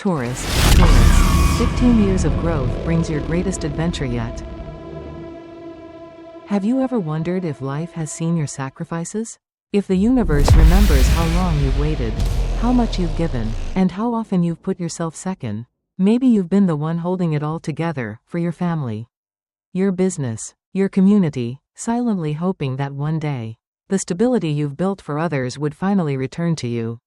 Taurus, 15 years of growth brings your greatest adventure yet. Have you ever wondered if life has seen your sacrifices? If the universe remembers how long you've waited, how much you've given, and how often you've put yourself second? Maybe you've been the one holding it all together, for your family, your business, your community, silently hoping that one day, the stability you've built for others would finally return to you.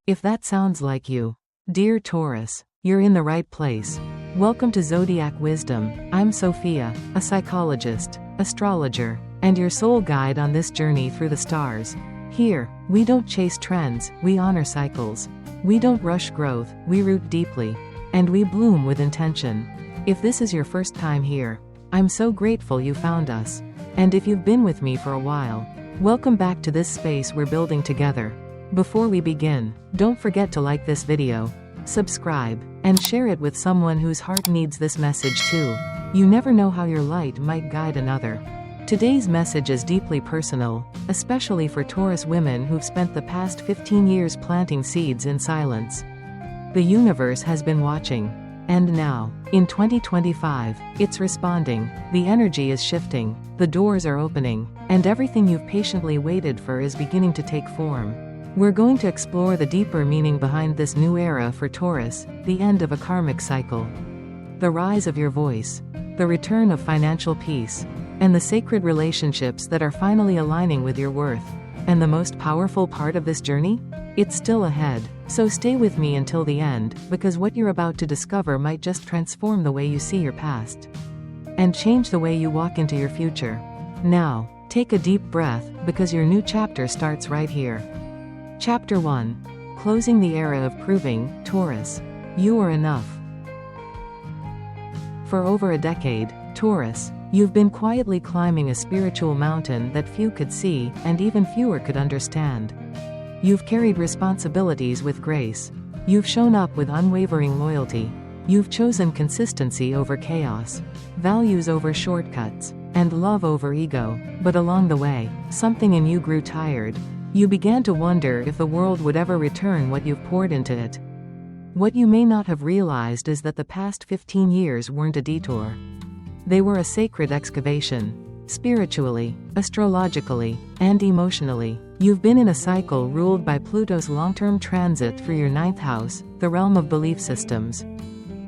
If that sounds like you, dear Taurus, you're in the right place. Welcome to Zodiac Wisdom. I'm Sophia, a psychologist, astrologer, and your soul guide on this journey through the stars. Here, we don't chase trends, we honor cycles. We don't rush growth, we root deeply. And we bloom with intention. If this is your first time here, I'm so grateful you found us. And if you've been with me for a while, welcome back to this space we're building together. Before we begin, don't forget to like this video, subscribe, and share it with someone whose heart needs this message too. You never know how your light might guide another. Today's message is deeply personal, especially for Taurus women who've spent the past 15 years planting seeds in silence. The universe has been watching. And now, in 2025, it's responding. The energy is shifting, the doors are opening, and everything you've patiently waited for is beginning to take form. We're going to explore the deeper meaning behind this new era for Taurus, the end of a karmic cycle, the rise of your voice, the return of financial peace, and the sacred relationships that are finally aligning with your worth. And the most powerful part of this journey? It's still ahead, so stay with me until the end, because what you're about to discover might just transform the way you see your past and change the way you walk into your future. Now, take a deep breath, because your new chapter starts right here. Chapter 1. Closing the era of proving, Taurus, you are enough. For over a decade, Taurus, you've been quietly climbing a spiritual mountain that few could see, and even fewer could understand. You've carried responsibilities with grace. You've shown up with unwavering loyalty. You've chosen consistency over chaos, values over shortcuts, and love over ego. But along the way, something in you grew tired. You began to wonder if the world would ever return what you've poured into it. What you may not have realized is that the past 15 years weren't a detour. They were a sacred excavation. Spiritually, astrologically, and emotionally, you've been in a cycle ruled by Pluto's long-term transit through your 9th house, the realm of belief systems,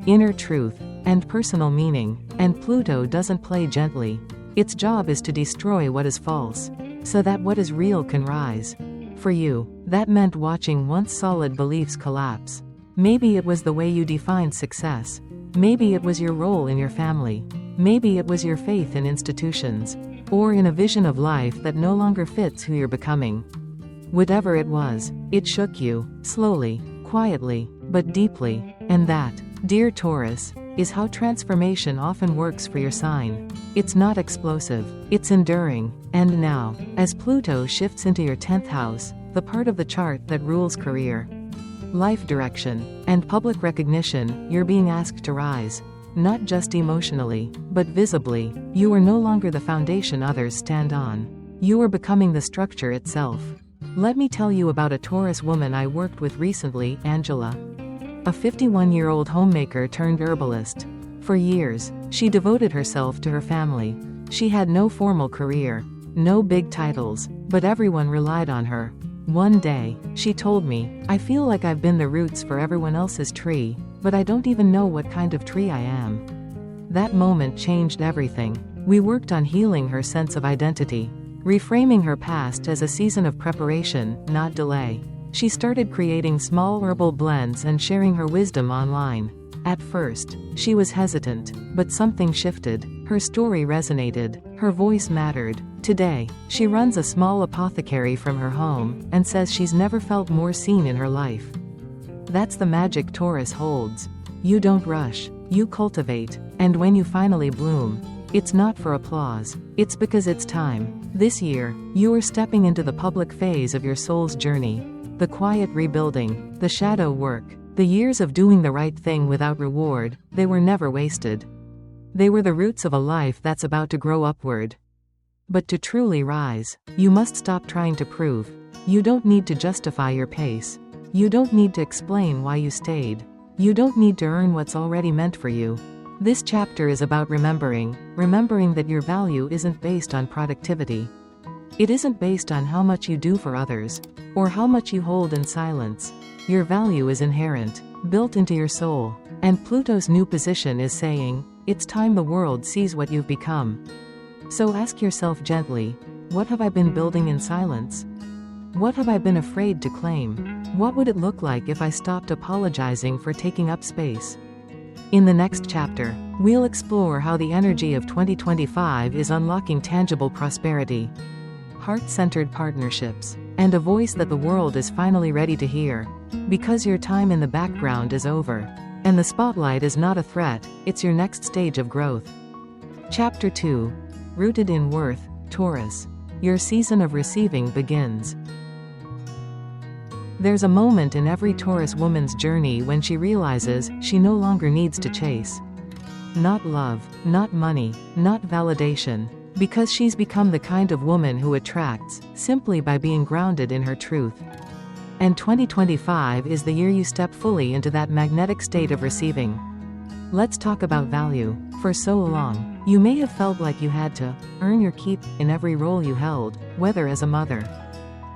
inner truth, and personal meaning. And Pluto doesn't play gently. Its job is to destroy what is false, so that what is real can rise. For you, that meant watching once solid beliefs collapse. Maybe it was the way you defined success. Maybe it was your role in your family. Maybe it was your faith in institutions, or in a vision of life that no longer fits who you're becoming. Whatever it was, it shook you, slowly, quietly, but deeply. And that, dear Taurus, is how transformation often works for your sign. It's not explosive, it's enduring. And now, as Pluto shifts into your 10th house, the part of the chart that rules career, life direction, and public recognition, you're being asked to rise. Not just emotionally, but visibly. You are no longer the foundation others stand on. You are becoming the structure itself. Let me tell you about a Taurus woman I worked with recently, Angela. A 51-year-old homemaker turned herbalist. For years, she devoted herself to her family. She had no formal career, no big titles, but everyone relied on her. One day, she told me, "I feel like I've been the roots for everyone else's tree, but I don't even know what kind of tree I am." That moment changed everything. We worked on healing her sense of identity, reframing her past as a season of preparation, not delay. She started creating small herbal blends and sharing her wisdom online. At first, she was hesitant, but something shifted. Her story resonated, her voice mattered. Today, she runs a small apothecary from her home, and says she's never felt more seen in her life. That's the magic Taurus holds. You don't rush, you cultivate, and when you finally bloom, it's not for applause, it's because it's time. This year, you are stepping into the public phase of your soul's journey. The quiet rebuilding, the shadow work, the years of doing the right thing without reward, they were never wasted. They were the roots of a life that's about to grow upward. But to truly rise, you must stop trying to prove. You don't need to justify your pace. You don't need to explain why you stayed. You don't need to earn what's already meant for you. This chapter is about remembering that your value isn't based on productivity. It isn't based on how much you do for others, or how much you hold in silence. Your value is inherent, built into your soul. And Pluto's new position is saying, it's time the world sees what you've become. So ask yourself gently, what have I been building in silence? What have I been afraid to claim? What would it look like if I stopped apologizing for taking up space? In the next chapter, we'll explore how the energy of 2025 is unlocking tangible prosperity, heart-centered partnerships, and a voice that the world is finally ready to hear. Because your time in the background is over. And the spotlight is not a threat, it's your next stage of growth. Chapter 2. Rooted in Worth, Taurus. Your season of receiving begins. There's a moment in every Taurus woman's journey when she realizes she no longer needs to chase. Not love, not money, not validation. Because she's become the kind of woman who attracts, simply by being grounded in her truth. And 2025 is the year you step fully into that magnetic state of receiving. Let's talk about value. For so long, you may have felt like you had to earn your keep in every role you held, whether as a mother,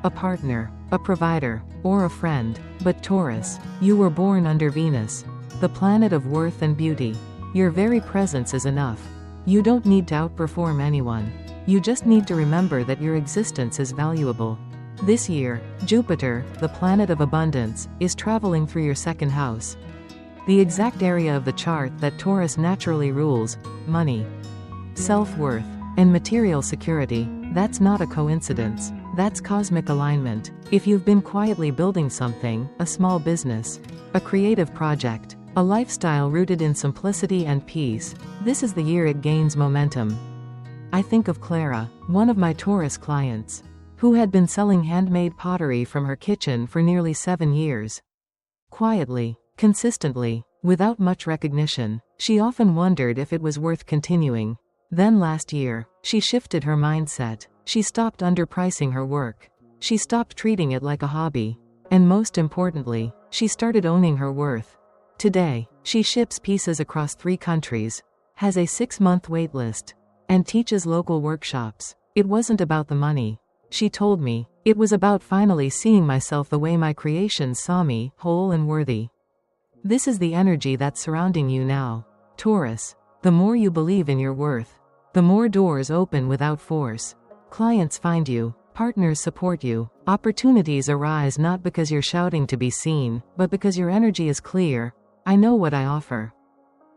a partner, a provider, or a friend. But Taurus, you were born under Venus, the planet of worth and beauty. Your very presence is enough. You don't need to outperform anyone. You just need to remember that your existence is valuable. This year, Jupiter, the planet of abundance, is traveling through your second house. The exact area of the chart that Taurus naturally rules: money, self-worth, and material security. That's not a coincidence. That's cosmic alignment. If you've been quietly building something, a small business, a creative project, a lifestyle rooted in simplicity and peace, this is the year it gains momentum. I think of Clara, one of my Taurus clients, who had been selling handmade pottery from her kitchen for nearly 7 years. Quietly, consistently, without much recognition, she often wondered if it was worth continuing. Then last year, she shifted her mindset. She stopped underpricing her work. She stopped treating it like a hobby. And most importantly, she started owning her worth. Today, she ships pieces across 3 countries, has a 6-month wait list, and teaches local workshops. It wasn't about the money. She told me, it was about finally seeing myself the way my creations saw me, whole and worthy. This is the energy that's surrounding you now. Taurus, the more you believe in your worth, the more doors open without force. Clients find you, partners support you, opportunities arise not because you're shouting to be seen, but because your energy is clear. I know what I offer.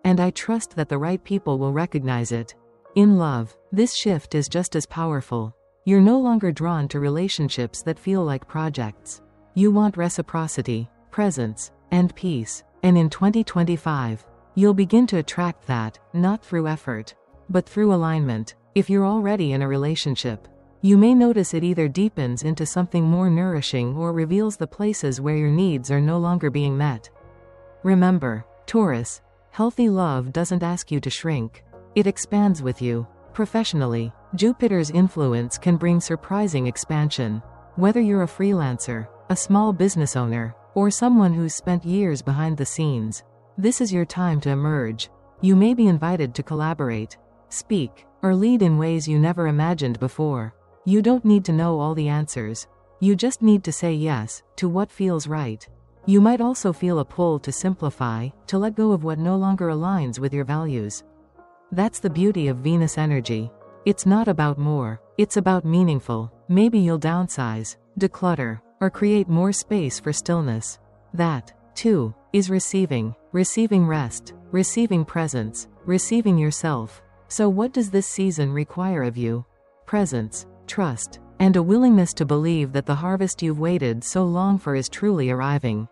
And I trust that the right people will recognize it. In love, this shift is just as powerful. You're no longer drawn to relationships that feel like projects. You want reciprocity, presence, and peace. And in 2025, you'll begin to attract that, not through effort, but through alignment. If you're already in a relationship, you may notice it either deepens into something more nourishing or reveals the places where your needs are no longer being met. Remember, Taurus, healthy love doesn't ask you to shrink. It expands with you. Professionally, Jupiter's influence can bring surprising expansion. Whether you're a freelancer, a small business owner, or someone who's spent years behind the scenes, this is your time to emerge. You may be invited to collaborate, speak, or lead in ways you never imagined before. You don't need to know all the answers. You just need to say yes to what feels right. You might also feel a pull to simplify, to let go of what no longer aligns with your values. That's the beauty of Venus energy. It's not about more, it's about meaningful. Maybe you'll downsize, declutter, or create more space for stillness. That, too, is receiving rest, receiving presence, receiving yourself. So what does this season require of you? Presence, trust, and a willingness to believe that the harvest you've waited so long for is truly arriving.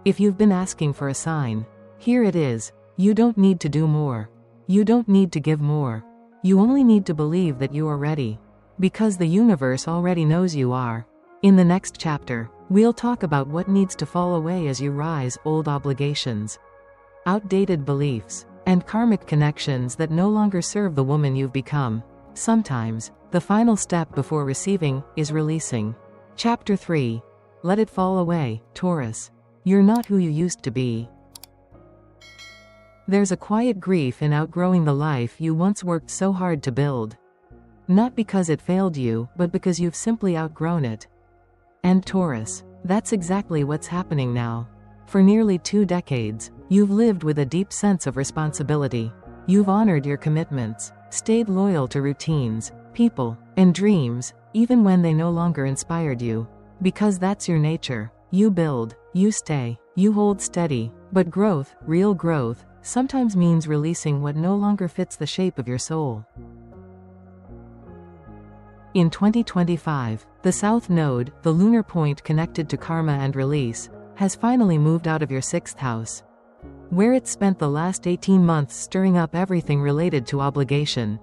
If you've been asking for a sign, here it is. You don't need to do more. You don't need to give more. You only need to believe that you are ready. Because the universe already knows you are. In the next chapter, we'll talk about what needs to fall away as you rise: old obligations, outdated beliefs, and karmic connections that no longer serve the woman you've become. Sometimes, the final step before receiving is releasing. Chapter 3. let it fall away, Taurus. You're not who you used to be. There's a quiet grief in outgrowing the life you once worked so hard to build. Not because it failed you, but because you've simply outgrown it. And Taurus, that's exactly what's happening now. For nearly 2 decades, you've lived with a deep sense of responsibility. You've honored your commitments, stayed loyal to routines, people, and dreams, even when they no longer inspired you. Because that's your nature. You build, you stay, you hold steady. But growth, real growth, sometimes means releasing what no longer fits the shape of your soul. In 2025, the South Node, the lunar point connected to karma and release, has finally moved out of your 6th house, where it spent the last 18 months stirring up everything related to obligation,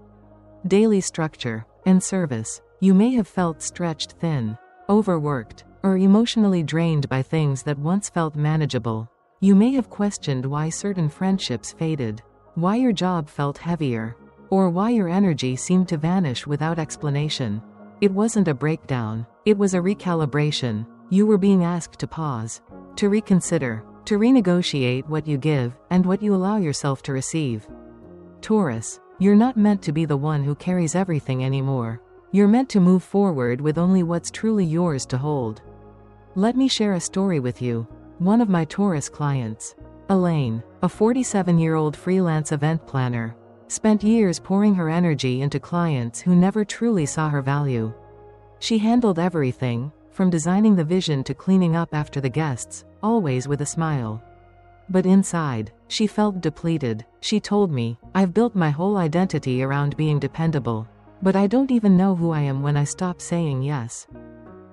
daily structure, and service. You may have felt stretched thin, overworked, or emotionally drained by things that once felt manageable. You may have questioned why certain friendships faded, why your job felt heavier, or why your energy seemed to vanish without explanation. It wasn't a breakdown, it was a recalibration. You were being asked to pause, to reconsider, to renegotiate what you give and what you allow yourself to receive. Taurus, you're not meant to be the one who carries everything anymore. You're meant to move forward with only what's truly yours to hold. Let me share a story with you. One of my Taurus clients, Elaine, a 47-year-old freelance event planner, spent years pouring her energy into clients who never truly saw her value. She handled everything, from designing the vision to cleaning up after the guests, always with a smile. But inside, she felt depleted. She told me, "I've built my whole identity around being dependable, but I don't even know who I am when I stop saying yes."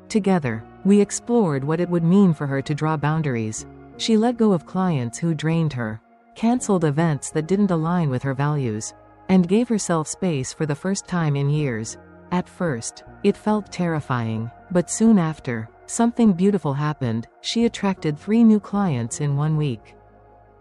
Together, we explored what it would mean for her to draw boundaries. She let go of clients who drained her, canceled events that didn't align with her values, and gave herself space for the first time in years. At first, it felt terrifying, but soon after, something beautiful happened. She attracted 3 new clients in 1 week.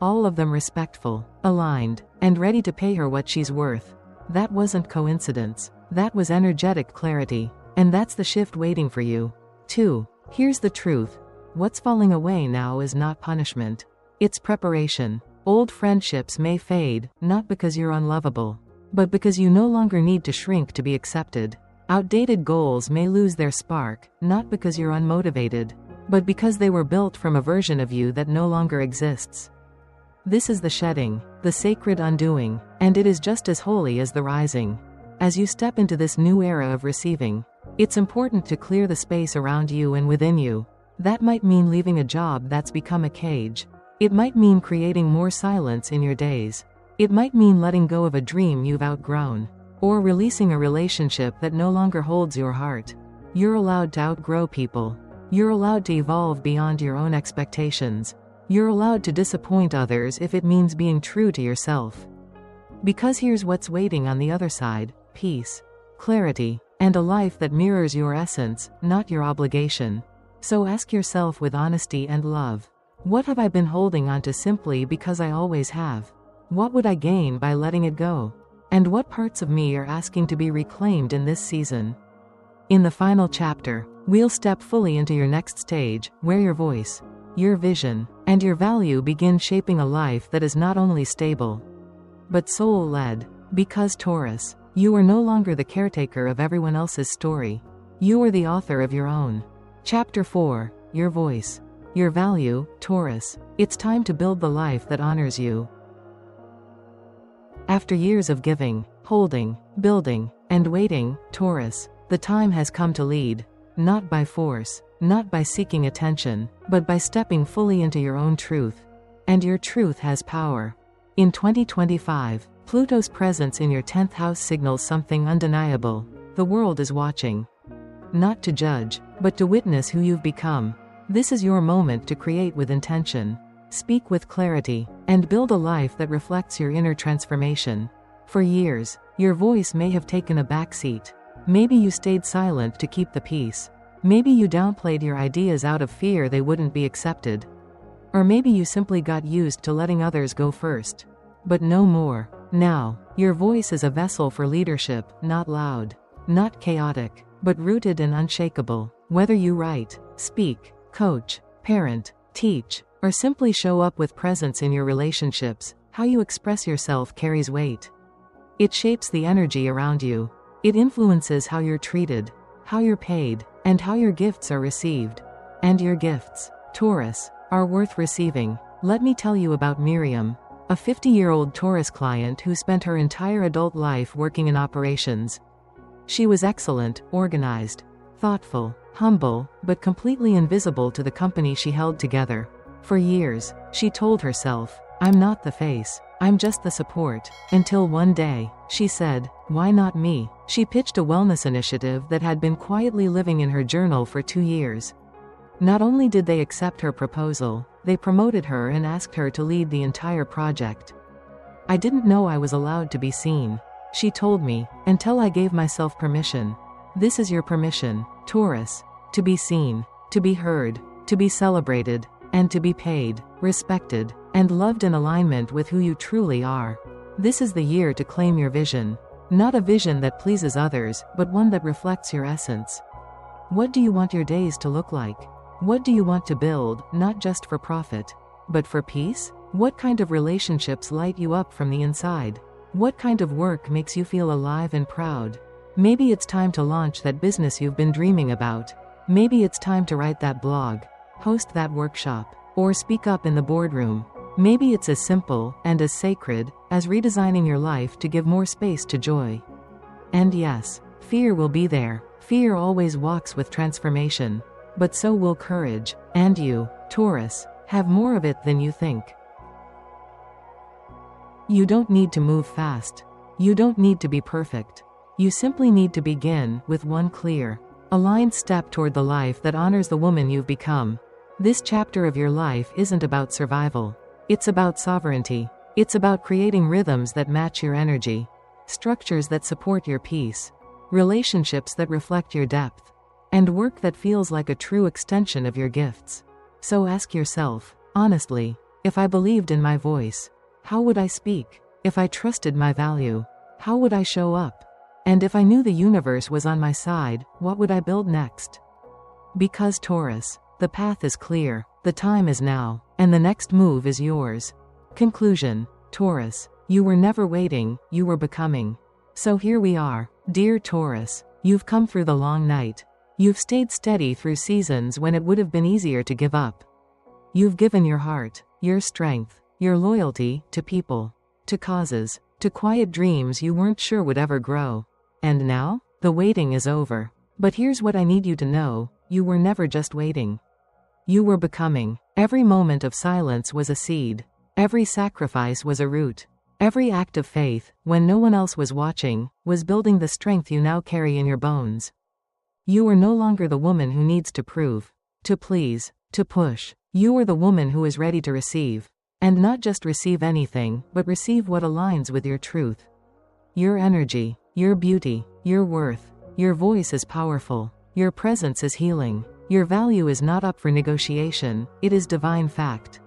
All of them respectful, aligned, and ready to pay her what she's worth. That wasn't coincidence. That was energetic clarity. And that's the shift waiting for you. 2. Here's the truth. What's falling away now is not punishment. It's preparation. Old friendships may fade, not because you're unlovable, but because you no longer need to shrink to be accepted. Outdated goals may lose their spark, not because you're unmotivated, but because they were built from a version of you that no longer exists. This is the shedding, the sacred undoing, and it is just as holy as the rising. As you step into this new era of receiving, it's important to clear the space around you and within you. That might mean leaving a job that's become a cage. It might mean creating more silence in your days. It might mean letting go of a dream you've outgrown, or releasing a relationship that no longer holds your heart. You're allowed to outgrow people. You're allowed to evolve beyond your own expectations. You're allowed to disappoint others if it means being true to yourself. Because here's what's waiting on the other side: peace, clarity, and a life that mirrors your essence, not your obligation. So ask yourself with honesty and love, what have I been holding on to simply because I always have? What would I gain by letting it go? And what parts of me are asking to be reclaimed in this season? In the final chapter, we'll step fully into your next stage, where your voice, your vision, and your value begin shaping a life that is not only stable, but soul-led. Because Taurus, you are no longer the caretaker of everyone else's story. You are the author of your own. Chapter 4, Your Voice. Your value, Taurus. It's time to build the life that honors you. After years of giving, holding, building, and waiting, Taurus, the time has come to lead. Not by force, not by seeking attention, but by stepping fully into your own truth. And your truth has power. In 2025, Pluto's presence in your 10th house signals something undeniable. The world is watching. Not to judge, but to witness who you've become. This is your moment to create with intention, speak with clarity, and build a life that reflects your inner transformation. For years, your voice may have taken a backseat. Maybe you stayed silent to keep the peace. Maybe you downplayed your ideas out of fear they wouldn't be accepted. Or maybe you simply got used to letting others go first. But no more. Now, your voice is a vessel for leadership, not loud, not chaotic, but rooted and unshakable. Whether you write, speak, coach, parent, teach, or simply show up with presence in your relationships, how you express yourself carries weight. It shapes the energy around you. It influences how you're treated, how you're paid, and how your gifts are received. And your gifts, Taurus, are worth receiving. Let me tell you about Miriam, a 50-year-old Taurus client who spent her entire adult life working in operations. She was excellent, organized, thoughtful, humble, but completely invisible to the company she held together. For years, she told herself, "I'm not the face, I'm just the support," until one day, she said, "Why not me?" She pitched a wellness initiative that had been quietly living in her journal for 2 years. Not only did they accept her proposal, they promoted her and asked her to lead the entire project. "I didn't know I was allowed to be seen," she told me, "until I gave myself permission." This is your permission, Taurus, to be seen, to be heard, to be celebrated, and to be paid, respected, and loved in alignment with who you truly are. This is the year to claim your vision. Not a vision that pleases others, but one that reflects your essence. What do you want your days to look like? What do you want to build, not just for profit, but for peace? What kind of relationships light you up from the inside? What kind of work makes you feel alive and proud? Maybe it's time to launch that business you've been dreaming about. Maybe it's time to write that blog, host that workshop, or speak up in the boardroom. Maybe it's as simple, and as sacred, as redesigning your life to give more space to joy. And yes, fear will be there. Fear always walks with transformation. But so will courage. And you, Taurus, have more of it than you think. You don't need to move fast. You don't need to be perfect. You simply need to begin with one clear, aligned step toward the life that honors the woman you've become. This chapter of your life isn't about survival. It's about sovereignty. It's about creating rhythms that match your energy, structures that support your peace, relationships that reflect your depth, and work that feels like a true extension of your gifts. So ask yourself, honestly, if I believed in my voice, how would I speak? If I trusted my value, how would I show up? And if I knew the universe was on my side, what would I build next? Because Taurus, the path is clear, the time is now, and the next move is yours. Conclusion, Taurus, you were never waiting, you were becoming. So here we are, dear Taurus, you've come through the long night. You've stayed steady through seasons when it would have been easier to give up. You've given your heart, your strength, your loyalty, to people, to causes, to quiet dreams you weren't sure would ever grow. And now, the waiting is over. But here's what I need you to know, you were never just waiting. You were becoming. Every moment of silence was a seed. Every sacrifice was a root. Every act of faith, when no one else was watching, was building the strength you now carry in your bones. You are no longer the woman who needs to prove, to please, to push. You are the woman who is ready to receive. And not just receive anything, but receive what aligns with your truth. Your energy, your beauty, your worth, your voice is powerful. Your presence is healing. Your value is not up for negotiation, it is divine fact.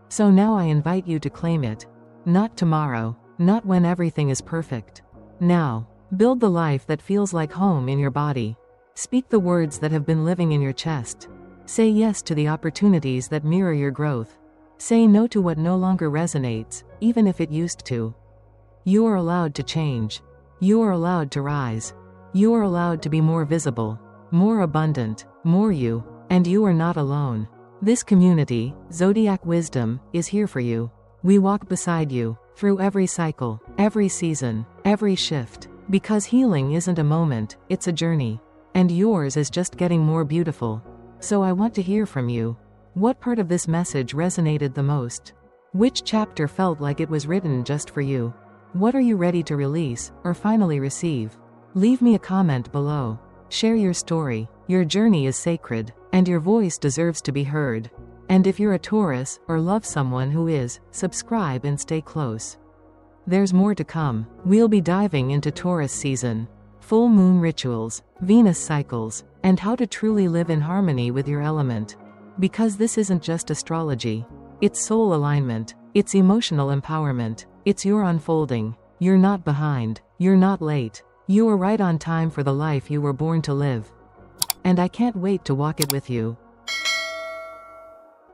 So now I invite you to claim it. Not tomorrow, not when everything is perfect. Now, build the life that feels like home in your body. Speak the words that have been living in your chest. Say yes to the opportunities that mirror your growth. Say no to what no longer resonates, even if it used to. You are allowed to change. You are allowed to rise. You are allowed to be more visible, more abundant, more you, and you are not alone. This community, Zodiac Wisdom, is here for you. We walk beside you, through every cycle, every season, every shift, because healing isn't a moment, it's a journey. And yours is just getting more beautiful. So I want to hear from you. What part of this message resonated the most? Which chapter felt like it was written just for you? What are you ready to release, or finally receive? Leave me a comment below. Share your story. Your journey is sacred, and your voice deserves to be heard. And if you're a Taurus, or love someone who is, subscribe and stay close. There's more to come. We'll be diving into Taurus season, full moon rituals, Venus cycles, and how to truly live in harmony with your element. Because this isn't just astrology. It's soul alignment. It's emotional empowerment. It's your unfolding. You're not behind. You're not late. You are right on time for the life you were born to live. And I can't wait to walk it with you.